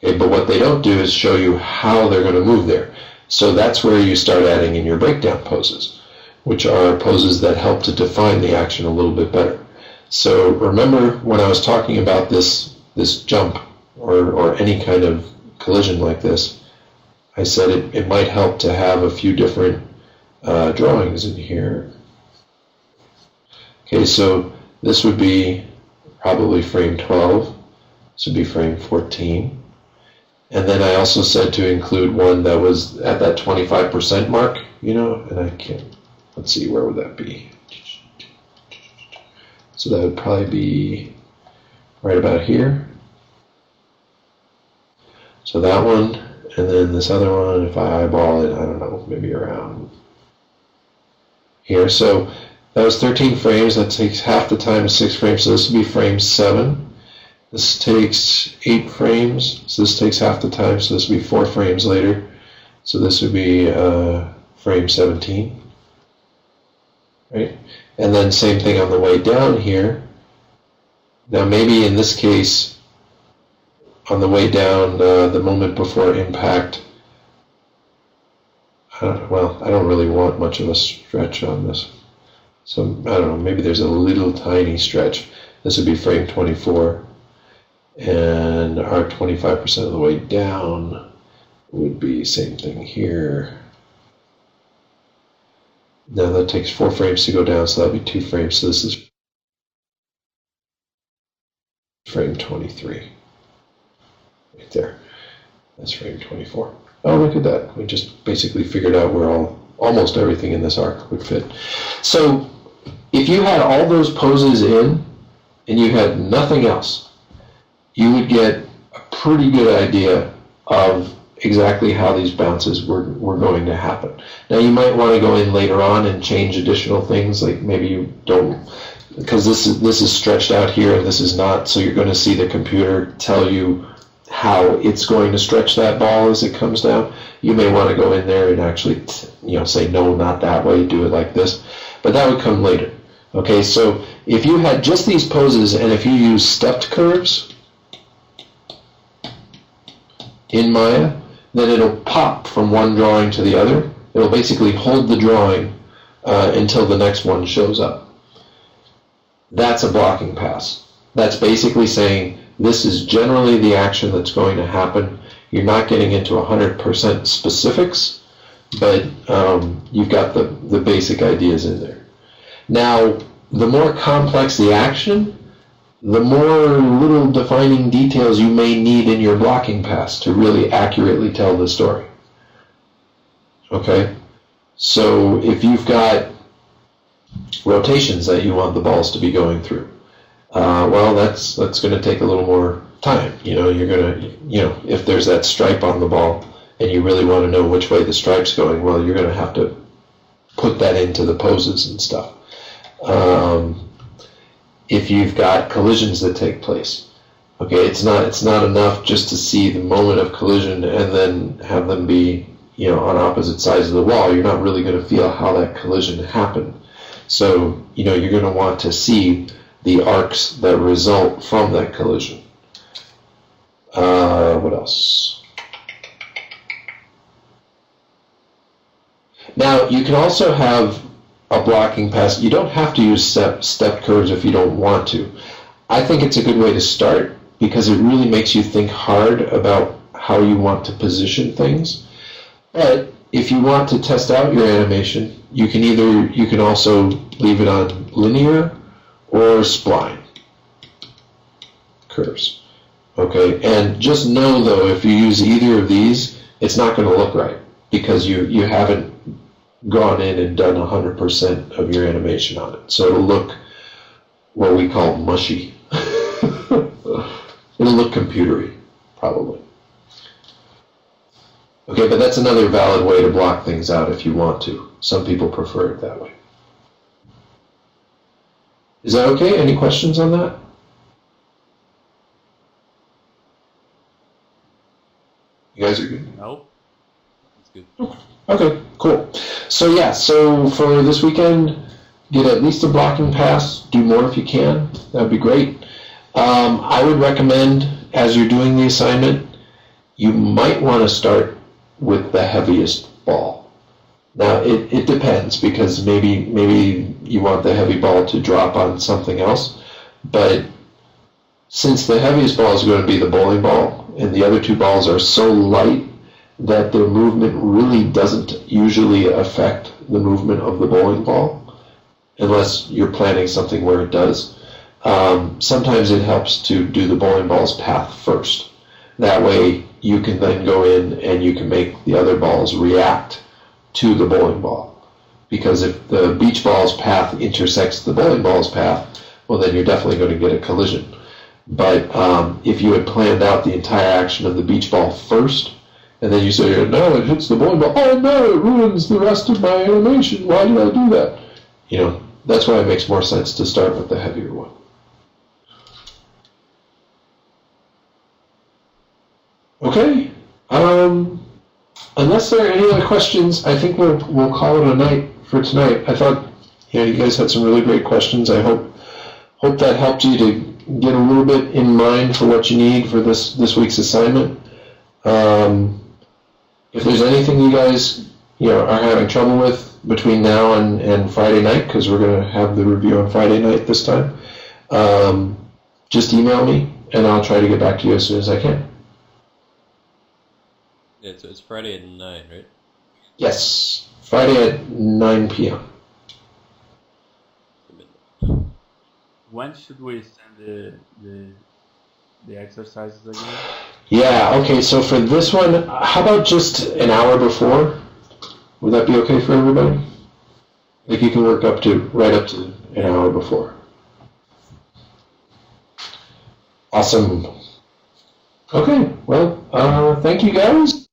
Okay, but what they don't do is show you how they're going to move there. So that's where you start adding in your breakdown poses, which are poses that help to define the action a little bit better. So remember when I was talking about this jump or any kind of collision like this, I said it might help to have a few different drawings in here. Okay, so this would be probably frame 12. This would be frame 14. And then I also said to include one that was at that 25% mark, and I can't, let's see, where would that be? So that would probably be right about here. So that one, and then this other one, if I eyeball it, I don't know, maybe around here. So that was 13 frames. That takes half the time of 6 frames. So this would be frame 7. This takes 8 frames. So this takes half the time. So this would be 4 frames later. So this would be frame 17. Right? And then same thing on the way down here. Now maybe in this case, on the way down, the moment before impact, I don't really want much of a stretch on this. So I don't know, maybe there's a little tiny stretch. This would be frame 24. And our 25% of the way down would be same thing here. Now that takes 4 frames to go down, so that would be 2 frames. So this is frame 23. Right there. That's frame 24. Oh, look at that. We just basically figured out where almost everything in this arc would fit. So if you had all those poses in and you had nothing else, you would get a pretty good idea of exactly how these bounces were going to happen. Now you might want to go in later on and change additional things, like maybe you don't, because this is stretched out here and this is not, so you're going to see the computer tell you how it's going to stretch that ball as it comes down. You may want to go in there and actually say no, not that way, do it like this, but that would come later. Okay, so if you had just these poses and if you use stepped curves in Maya, then it'll pop from one drawing to the other. It'll basically hold the drawing until the next one shows up. That's a blocking pass. That's basically saying this is generally the action that's going to happen. You're not getting into 100% specifics, but you've got the basic ideas in there. Now, the more complex the action, the more little defining details you may need in your blocking pass to really accurately tell the story. Okay? So if you've got rotations that you want the balls to be going through, well, that's going to take a little more time. You're going to, if there's that stripe on the ball and you really want to know which way the stripe's going, well, you're going to have to put that into the poses and stuff. If you've got collisions that take place, okay, it's not enough just to see the moment of collision and then have them be, on opposite sides of the wall. You're not really going to feel how that collision happened. So, you're going to want to see the arcs that result from that collision. What else? Now, you can also have a blocking pass. You don't have to use step curves if you don't want to. I think it's a good way to start because it really makes you think hard about how you want to position things. But if you want to test out your animation, you can also leave it on linear or spline curves. Okay, and just know though, if you use either of these, it's not going to look right because you haven't gone in and done 100% of your animation on it. So it'll look what we call mushy. It'll look computery, probably. Okay, but that's another valid way to block things out if you want to. Some people prefer it that way. Is that okay? Any questions on that? You guys are good? Nope. That's good. Okay, cool. So for this weekend, get at least a blocking pass. Do more if you can. That would be great. I would recommend, as you're doing the assignment, you might want to start with the heaviest ball. Now, it depends, because maybe you want the heavy ball to drop on something else, but since the heaviest ball is going to be the bowling ball, and the other two balls are so light that their movement really doesn't usually affect the movement of the bowling ball, unless you're planning something where it does. Sometimes it helps to do the bowling ball's path first. That way you can then go in and you can make the other balls react to the bowling ball. Because if the beach ball's path intersects the bowling ball's path, well, then you're definitely going to get a collision. But if you had planned out the entire action of the beach ball first, and then you say, no, it hits the bowling ball, oh no, it ruins the rest of my animation, why did I do that? You know, that's why it makes more sense to start with the heavier one. Okay, unless there are any other questions, I think we'll call it a night for tonight. I thought, you guys had some really great questions. I hope that helped you to get a little bit in mind for what you need for this week's assignment. If there's anything you guys are having trouble with between now and Friday night, because we're going to have the review on Friday night this time, just email me and I'll try to get back to you as soon as I can. Yeah, so it's Friday at 9, right? Yes, Friday at 9 p.m. When should we send the exercises again? Yeah, okay, so for this one, how about just an hour before? Would that be okay for everybody? Like you can work right up to an hour before. Awesome. Okay, well, thank you guys.